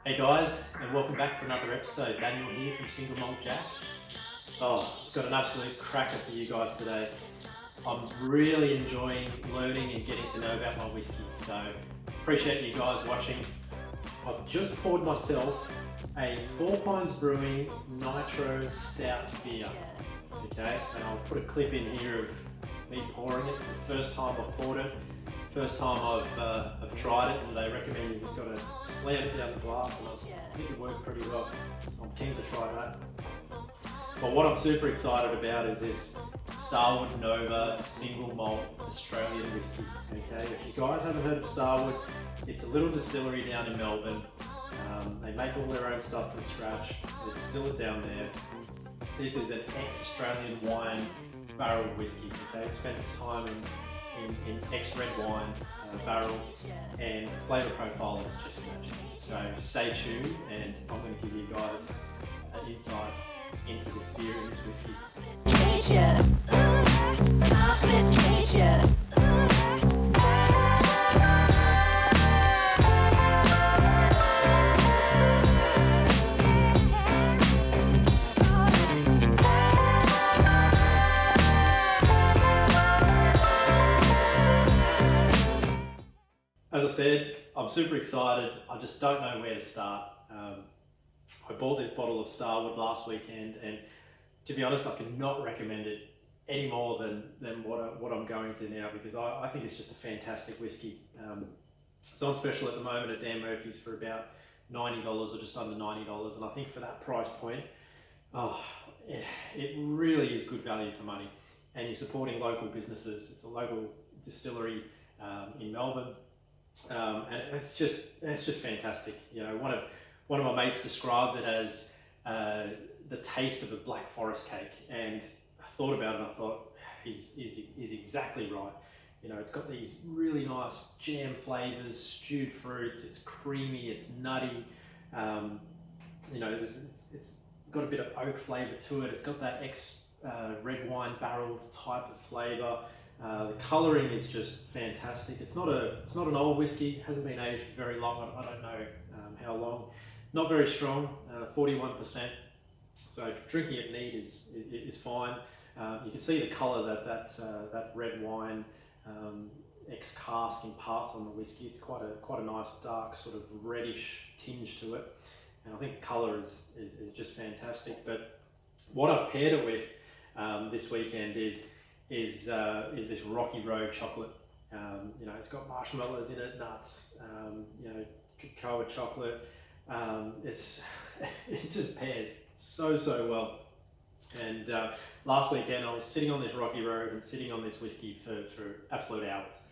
Hey guys, and welcome back for another episode. Daniel here from Single Malt Jack. I've got an absolute cracker for you guys today. I'm really enjoying learning and getting to know about my whiskies, so appreciate you guys watching. I've just poured myself a 4 Pines Brewing Nitro Stout beer, okay? And I'll put a clip in here of me pouring it. It's the first time I've poured it. First time I've tried it, and they recommend you just got to slam it down the glass, and I think it worked pretty well. So I'm keen to try that. But what I'm super excited about is this Starward Nova Single Malt Australian Whisky. Okay, if you guys haven't heard of Starward, it's a little distillery down in Melbourne. They make all their own stuff from scratch. They distill it down there. This is an ex-Australian wine barrel whiskey. Okay, it spent its time in ex-red wine barrel, and the flavour profile is just magic. So stay tuned, and I'm going to give you guys an insight into this beer and this whiskey. As I said, I'm super excited. I just don't know where to start. I bought this bottle of Starward last weekend, and to be honest, I cannot recommend it any more than what I'm going to now, because I think it's just a fantastic whiskey. It's on special at the moment at Dan Murphy's for about $90 or just under $90, and I think for that price point, it really is good value for money. And you're supporting local businesses. It's a local distillery in Melbourne. And it's just fantastic. You know, one of my mates described it as the taste of a Black Forest cake, and I thought about it and I thought he's exactly right. You know, it's got these really nice jam flavors, stewed fruits. It's creamy, it's nutty. You know, it's got a bit of oak flavor to it. It's got that red wine barrel type of flavor. The colouring is just fantastic. It's not an old whiskey. Hasn't been aged for very long. I don't know how long. Not very strong. 41%. So drinking it neat is fine. You can see the colour that red wine ex cask imparts on the whiskey. It's quite a nice dark sort of reddish tinge to it, and I think the colour is just fantastic. But what I've paired it with this weekend is this Rocky Road chocolate. You know, it's got marshmallows in it, nuts, you know, cocoa chocolate. It just pairs so well. And last weekend I was sitting on this Rocky Road and sitting on this whiskey for absolute hours.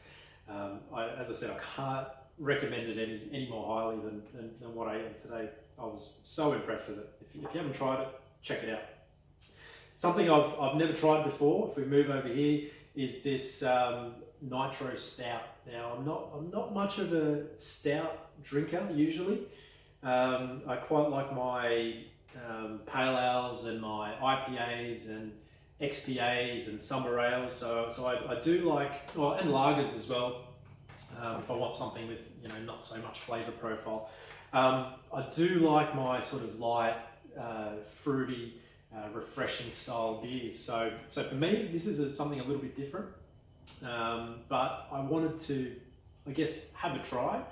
As I said, I can't recommend it any more highly than what I am today. I was so impressed with it. If you haven't tried it, check it out. Something I've never tried before, if we move over here, is this Nitro Stout. Now, I'm not much of a stout drinker usually. I quite like my pale ales and my IPAs and XPAs and summer ales. So I do like, and lagers as well. If I want something with, you know, not so much flavour profile. I do like my sort of light, fruity, refreshing style beers. So for me, this is something a little bit different. But I wanted to, I guess, have a try,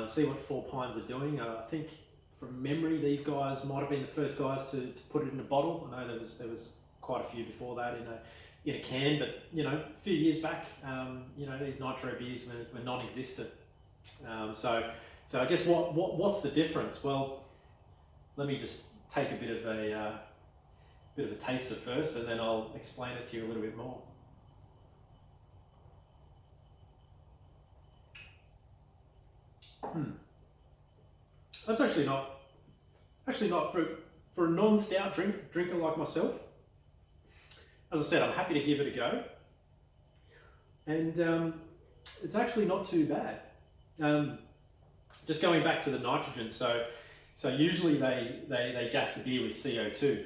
see what 4 Pines are doing. I think from memory, these guys might have been the first guys to put it in a bottle. I know there was quite a few before that in a can, but you know, a few years back, you know, these nitro beers were non-existent. So I guess what's the difference? Well, let me just take a bit of a taster first, and then I'll explain it to you a little bit more. That's actually not for a non-stout drinker like myself. As I said, I'm happy to give it a go, and it's actually not too bad. Just going back to the nitrogen, so usually they gas the beer with CO2,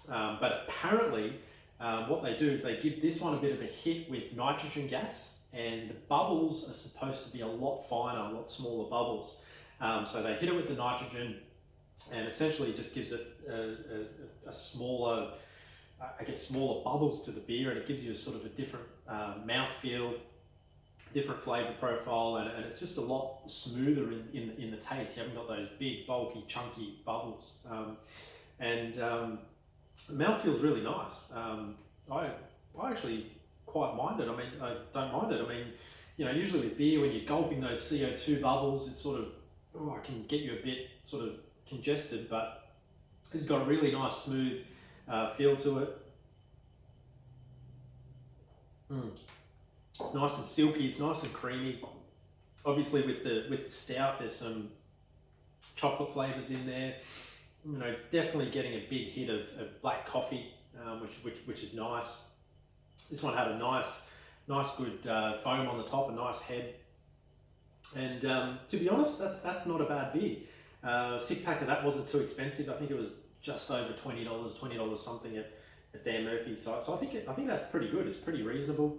but apparently what they do is they give this one a bit of a hit with nitrogen gas, and the bubbles are supposed to be a lot finer, a lot smaller bubbles. So they hit it with the nitrogen, and essentially just gives it a smaller, I guess, smaller bubbles to the beer, and it gives you a sort of a different mouthfeel, different flavour profile, and it's just a lot smoother in the taste. You haven't got those big, bulky, chunky bubbles, and the mouthfeel's really nice. I actually quite mind it. I mean, I don't mind it. I mean, you know, usually with beer, when you're gulping those CO2 bubbles, it's sort of, it can get you a bit sort of congested, but it's got a really nice smooth feel to it. It's nice and silky, it's nice and creamy. Obviously with the stout, there's some chocolate flavours in there. You know, definitely getting a big hit of black coffee, which is nice. This one had a nice good foam on the top, a nice head. And to be honest, that's not a bad beer. 6-pack of that wasn't too expensive. I think it was just over $20 something at Dan Murphy's site. So I think that's pretty good. It's pretty reasonable.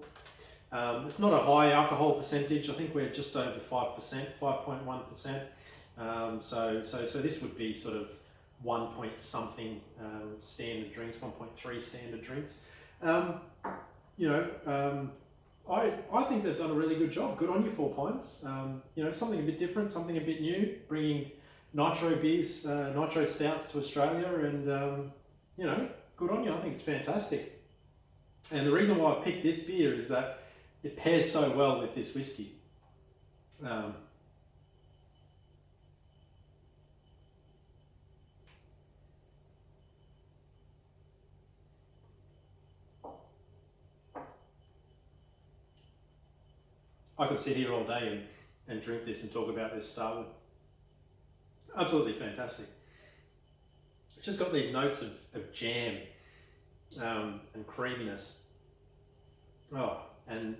It's not a high alcohol percentage. I think we're just over 5%, 5.1%. So this would be sort of 1 point something standard drinks, 1.3 standard drinks. You know, I think they've done a really good job. Good on you, 4 Pints. You know, something a bit different, something a bit new, bringing nitro beers, nitro stouts to Australia, and you know, good on you. I think it's fantastic. And the reason why I picked this beer is that it pairs so well with this whiskey. I could sit here all day and drink this and talk about this Starward. Absolutely fantastic. It's just got these notes of jam and creaminess. Oh, and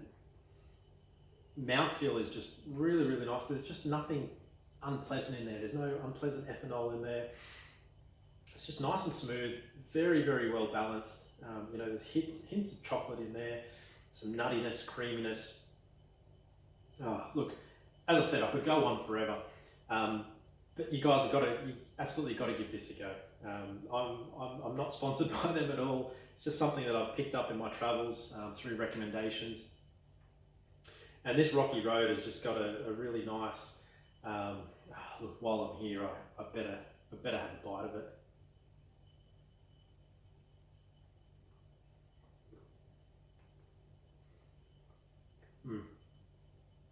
mouthfeel is just really, really nice. There's just nothing unpleasant in there. There's no unpleasant ethanol in there. It's just nice and smooth, very, very well balanced. You know, there's hints of chocolate in there, some nuttiness, creaminess. Oh, look, as I said, I could go on forever, but you guys you absolutely got to give this a go. I'm not sponsored by them at all. It's just something that I've picked up in my travels through recommendations. And this Rocky Road has just got a really nice. Look, while I'm here, I better have a bite of it.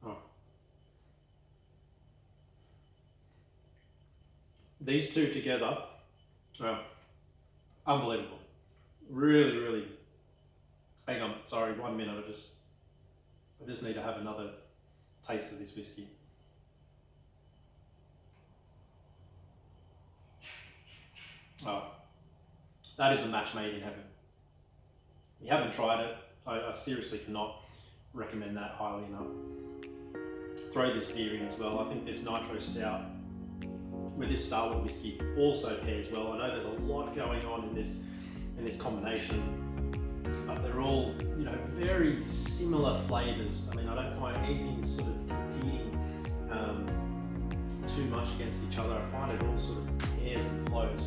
Oh. These two together, unbelievable. Really, really. Hang on, sorry, 1 minute. I just need to have another taste of this whiskey. Oh, that is a match made in heaven. If you haven't tried it, I seriously cannot recommend that highly enough. Throw this beer in as well. I think this Nitro Stout with this Starward whiskey also pairs well. I know there's a lot going on in this combination, but they're all, you know, very similar flavours. I mean, I don't find anything sort of competing too much against each other. I find it all sort of pairs and flows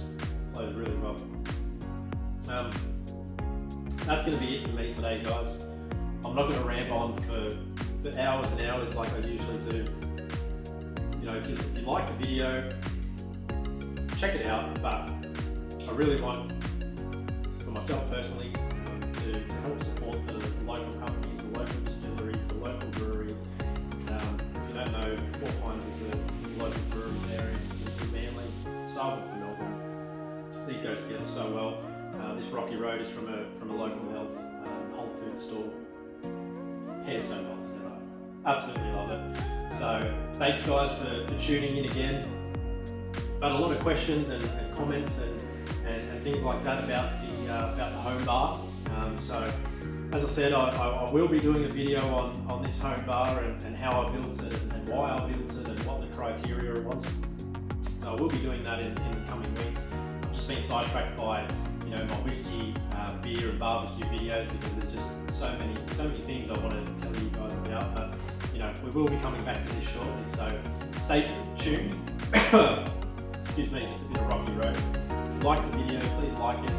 really well. That's going to be it for me today, guys. I'm not going to ramble on for hours and hours like I usually do. You know, if you like the video, check it out, but I really want, for myself personally, to help support the local companies, the local distilleries, the local breweries. If you don't know, 4 Pints is a local brewery there in Manly, Starward from Melbourne. These go together so well. This Rocky Road is from a local health whole food store. Pairs so well together. Absolutely love it. So thanks guys for tuning in again. I've had a lot of questions and comments and things like that about the home bar. So as I said, I will be doing a video on this home bar and how I built it and why I built it and what the criteria was. So I will be doing that in the coming weeks. I've just been sidetracked by my whiskey, beer and barbecue videos because there's just so many things I want to tell you guys about. But we will be coming back to this shortly. So stay tuned. excuse me, just a bit of rocky road. If you like the video, please like it.